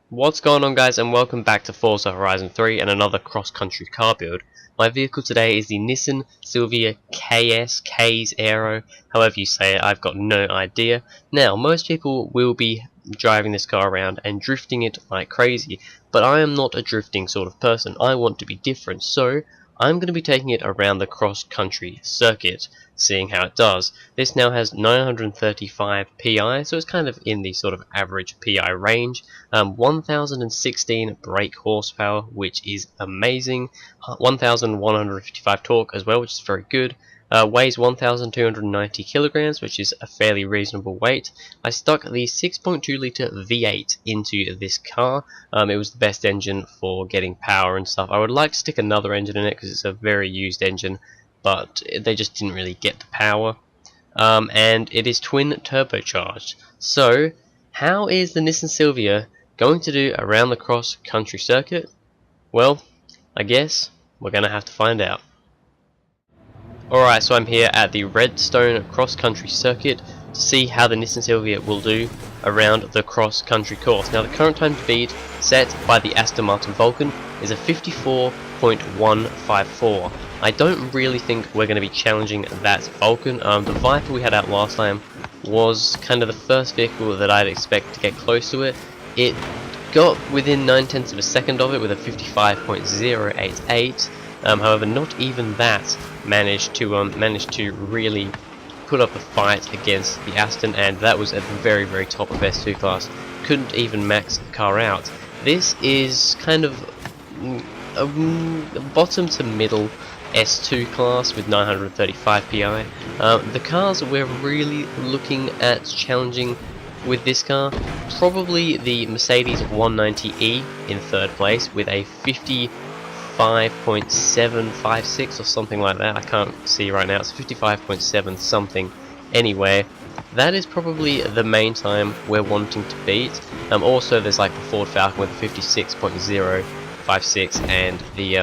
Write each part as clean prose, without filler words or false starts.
What's going on, guys, and welcome back to Forza Horizon 3 and another cross-country car build. My vehicle today is the Nissan Silvia K'S Aero, however you say it, I've got no idea. Now, most people will be driving this car around and drifting it like crazy, but I am not a drifting sort of person. I want to be different, so I'm going to be taking it around the cross-country circuit, seeing how it does. This now has 935 PI, so it's kind of in the sort of average PI range. 1016 brake horsepower, which is amazing. 1155 torque as well, which is very good. Weighs 1290 kilograms, which is a fairly reasonable weight. I stuck the 6.2 litre V8 into this car. It was the best engine for getting power and stuff. I would like to stick another engine in it because it's a very used engine, but they just didn't really get the power. And it is twin turbocharged. So how is the Nissan Silvia going to do around the cross country circuit? Well, I guess we're gonna have to find out. Alright, so I'm here at the Redstone cross country circuit to see how the Nissan Silvia will do around the cross country course. Now, the current time to beat set by the Aston Martin Vulcan is a 54.154. I don't really think we're going to be challenging that Vulcan. The Viper we had out last time was kind of the first vehicle that I'd expect to get close to it. It got within 9/10 of a second of it with a 55.088. However, not even that managed to really put up a fight against the Aston, and that was at the very, very top of S2 class. Couldn't even max the car out. This is kind of a bottom to middle S2 class with 935 PI. The cars we're really looking at challenging with this car, probably the Mercedes 190E in third place with a 55.756 or something like that. I can't see right now. It's 55.7 something. Anyway, that is probably the main time we're wanting to beat. Also, there's like the Ford Falcon with a 56.056 and the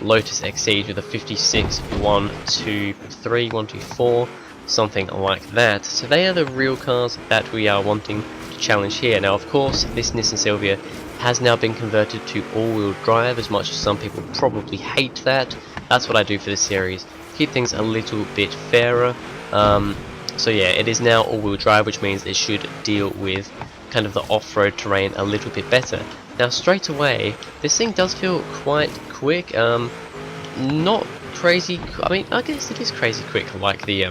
Lotus Exige with a 56.123, 124, something like that. So they are the real cars that we are wanting to challenge here. Now, of course, this Nissan Silvia has now been converted to all-wheel drive, as much as some people probably hate that. That's what I do for this series, keep things a little bit fairer. So yeah, it is now all-wheel drive, which means it should deal with kind of the off-road terrain a little bit better. Now, straight away, this thing does feel quite quick. Not crazy. I mean, I guess it is crazy quick, like the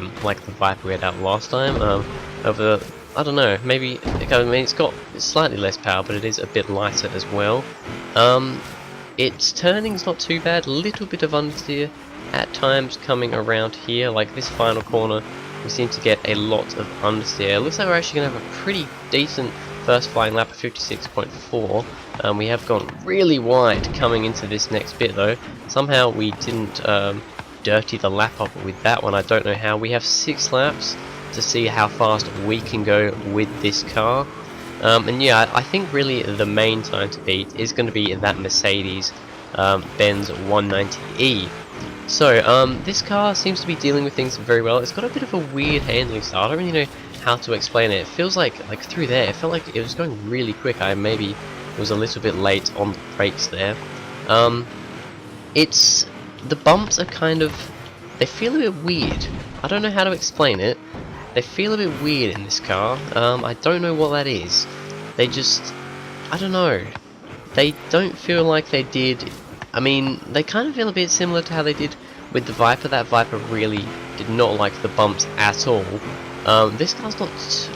Viper we had out last time. Over, I don't know, maybe. I mean, it's got slightly less power, but it is a bit lighter as well. Its turning's not too bad. A little bit of understeer at times coming around here, like this final corner. We seem to get a lot of understeer. It looks like we're actually going to have a pretty decent first flying lap of 56.4. We have gone really wide coming into this next bit, though. Somehow we didn't dirty the lap up with that one. I don't know how. We have 6 laps to see how fast we can go with this car. And yeah, I think really the main time to beat is going to be that Mercedes Benz 190E. So this car seems to be dealing with things very well. It's got a bit of a weird handling style. I don't really know how to explain it. It feels like through there, it felt like it was going really quick. I maybe was a little bit late on the brakes there. It's the bumps are kind of, they feel a bit weird. I don't know how to explain it. They feel a bit weird in this car. I don't know what that is. They just, I don't know. They don't feel like they did. I mean, they kind of feel a bit similar to how they did with the Viper. That Viper really did not like the bumps at all. This car's not,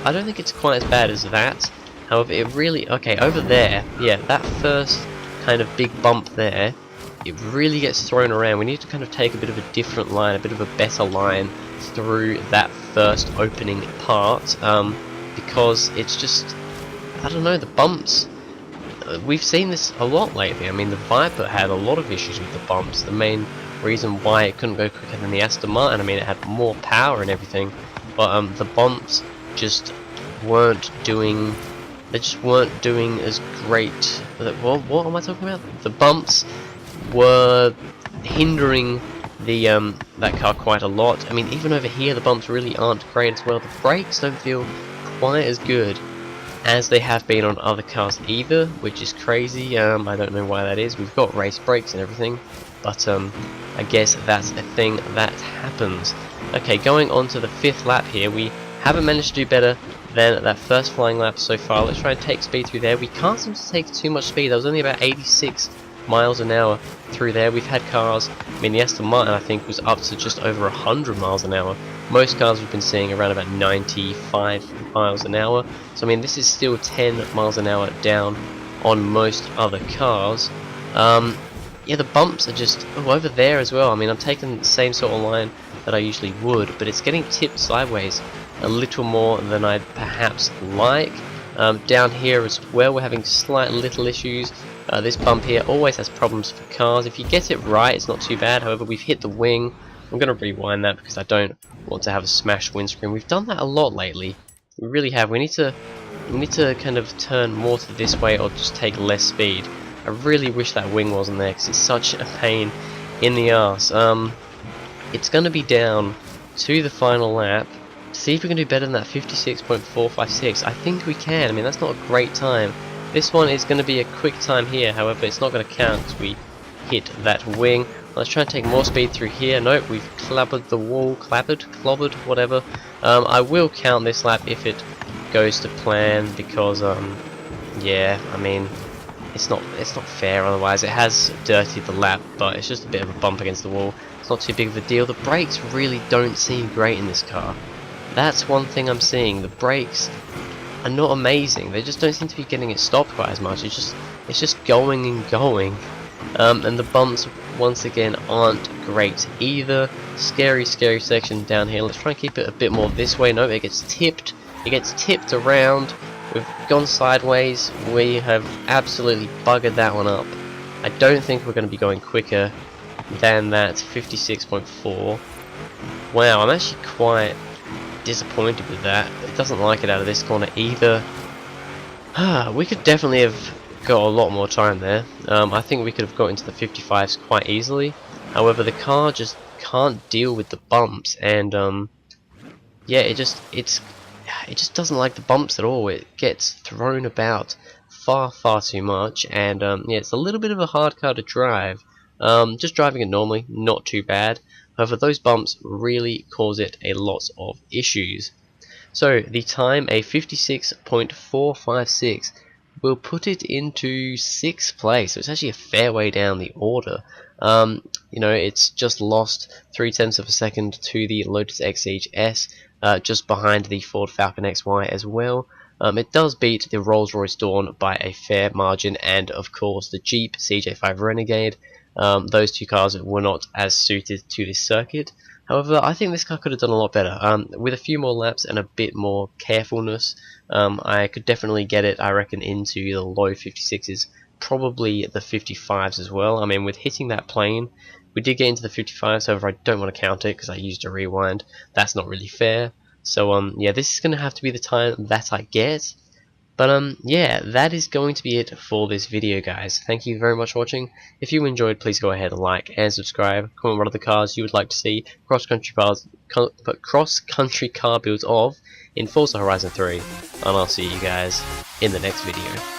I don't think it's quite as bad as that. However, it really, okay, over there, yeah, that first kind of big bump there, it really gets thrown around. We need to kind of take a bit of a different line, a bit of a better line through that first opening part, because it's just, I don't know, the bumps. We've seen this a lot lately. I mean, the Viper had a lot of issues with the bumps. The main reason why it couldn't go quicker than the Aston Martin, I mean, it had more power and everything, but the bumps just weren't doing, they just weren't doing as great. What am I talking about? The bumps were hindering that car quite a lot. I mean, even over here the bumps really aren't great as well. The brakes don't feel quite as good as they have been on other cars either, which is crazy. I don't know why that is. We've got race brakes and everything, but I guess that's a thing that happens. Okay, going on to the 5th lap here, we haven't managed to do better than that first flying lap so far. Let's try and take speed through there. We can't seem to take too much speed. That was only about 86 miles an hour through there. We've had cars, I mean the Aston Martin I think was up to just over 100 miles an hour. Most cars we've been seeing around about 95 miles an hour. So I mean this is still 10 miles an hour down on most other cars. Yeah, the bumps are just over there as well. I mean I'm taking the same sort of line that I usually would, but it's getting tipped sideways a little more than I'd perhaps like. Down here as well we're having slight little issues. This bump here always has problems for cars. If you get it right it's not too bad. However, we've hit the wing. I'm going to rewind that because I don't want to have a smashed windscreen. We've done that a lot lately. We really have. We need to kind of turn more to this way or just take less speed. I really wish that wing wasn't there because it's such a pain in the arse. It's going to be down to the final lap. See if we can do better than that 56.456. I think we can. I mean that's not a great time. This one is going to be a quick time here, however it's not going to count because we hit that wing. Let's try and take more speed through here. Nope, we've clobbered the wall, clobbered, whatever. I will count this lap if it goes to plan because yeah, I mean it's not fair otherwise. It has dirtied the lap, but it's just a bit of a bump against the wall. It's not too big of a deal. The brakes really don't seem great in this car. That's one thing I'm seeing. The brakes are not amazing. They just don't seem to be getting it stopped quite as much. It's just going and going. And the bumps once again aren't great either. Scary section down here. Let's try and keep it a bit more this way. No, it gets tipped. It gets tipped around. We've gone sideways. We have absolutely buggered that one up. I don't think we're going to be going quicker than that 56.4. Wow, I'm actually quite disappointed with that. It doesn't like it out of this corner either. We could definitely have got a lot more time there. I think we could have got into the 55s quite easily. However, the car just can't deal with the bumps, and yeah, it just doesn't like the bumps at all. It gets thrown about far too much, and yeah, it's a little bit of a hard car to drive. Just driving it normally, not too bad. However, those bumps really cause it a lot of issues. So the time, a 56.456, will put it into 6th place. So it's actually a fair way down the order. You know, it's just lost 0.3 of a second to the Lotus Exige S, just behind the Ford Falcon XY as well. It does beat the Rolls-Royce Dawn by a fair margin, and of course the Jeep CJ5 Renegade. Those two cars were not as suited to this circuit. However, I think this car could have done a lot better. With a few more laps and a bit more carefulness, I could definitely get it, I reckon, into the low 56s, probably the 55s as well. I mean, with hitting that plane, we did get into the 55s, however I don't want to count it because I used a rewind. That's not really fair. So yeah, this is going to have to be the time that I get. But yeah, that is going to be it for this video, guys. Thank you very much for watching. If you enjoyed, please go ahead and like and subscribe. Comment what other cars you would like to see cross-country car builds of in Forza Horizon 3. And I'll see you guys in the next video.